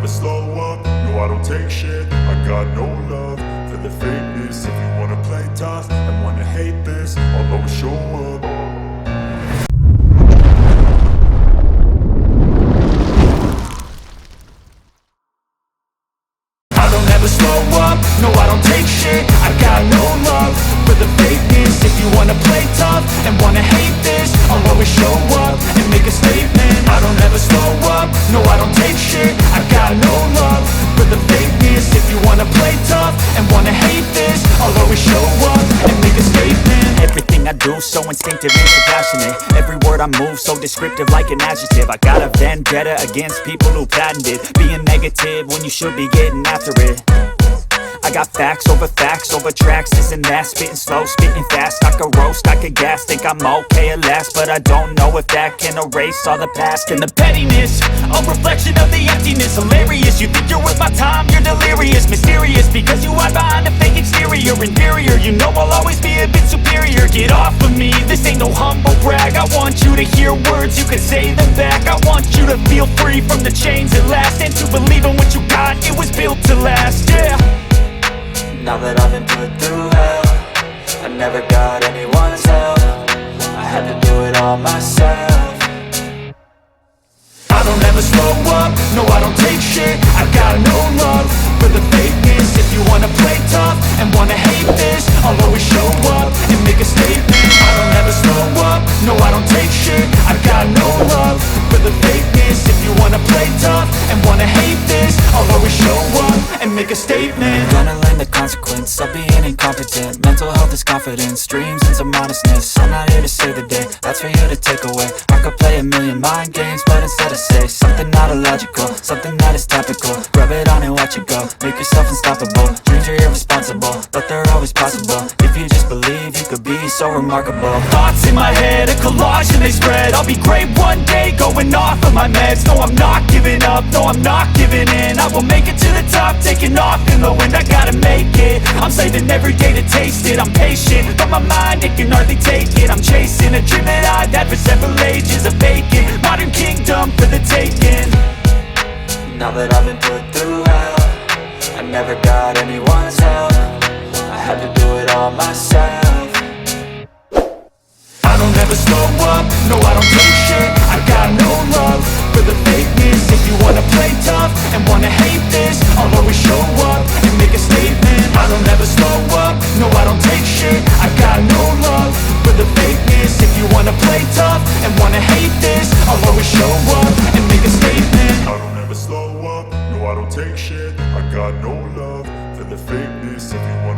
never slow up, no I don't take shit. I got no love for the fakeness. If you wanna play tough and wanna hate this, I'll always show up. I don't ever slow up, no I don't take shit. I got no love for the fakeness. If you wanna play tough and wanna hate this, I'll always show up and make a statement. I don't ever slow up, no I don't take shit. I got no love for the fakeness. If you wanna play tough and wanna hate this, I'll always show up and make a statement. Everything I do so instinctive and so passionate. Every word I move so descriptive like an adjective. I got a vendetta against people who patented being negative when you should be getting after it. I got facts over tracks, this and that. Spitting slow, spitting fast. I could roast, I could gas. Think I'm okay at last, but I don't know if that can erase all the past. And the pettiness, a reflection of the emptiness. Hilarious, you think you're worth my time, you're delirious. Mysterious, because you hide behind a fake exterior. Inferior, you know I'll always be a bit superior. Get off of me, this ain't no humble brag. I want you to hear words, you can say them back. I want you to feel free from the chains at last, and to believe in what you got, it was built to last, yeah. Now that I've been put through hell, I never got anyone's help. I had to do it all myself. I don't ever slow up, no I don't take shit. I got no love for the fakeness. If you wanna play tough and wanna hate this, I'll always show up and make a statement. I don't ever slow up, no I don't take shit. I got no love for the fakeness. If you wanna play tough and wanna hate this, I'll always show up and make a statement. Gonna learn the consequence of being incompetent. Mental health is confidence, dreams and some modestness. I'm not here to save the day, that's for you to take away. I could play a million mind games, but instead I say something not illogical, something that is topical. Rub it on and watch it go, make yourself unstoppable. Dreams are irresponsible, but they're always possible. If you just believe, you could be so remarkable. Thoughts in my head, a collage and they spread. I'll be great one day, going off of my meds. No, I'm not giving up, no, I'm not giving in. I will make it to the top, taking off in the wind. I gotta make it, I'm saving every day to taste it. I'm patient, but my mind, it can hardly take it. I'm chasing a dream that I've had for several ages. A vacant, modern kingdom for the taking. Now that I've been put through hell, I never got anyone's help. I had to do it all myself. I don't ever slow up, no I don't take shit. I got no love for the fakeness. If you wanna play tough and wanna hate this, I'll always show up and make a statement. I don't ever slow up, no I don't take shit. I got no love for the fakeness. If you wanna play tough and wanna hate this, I'll always show up and make a statement. I don't ever slow up, no I don't take shit. I got no love for the fakeness. If you wanna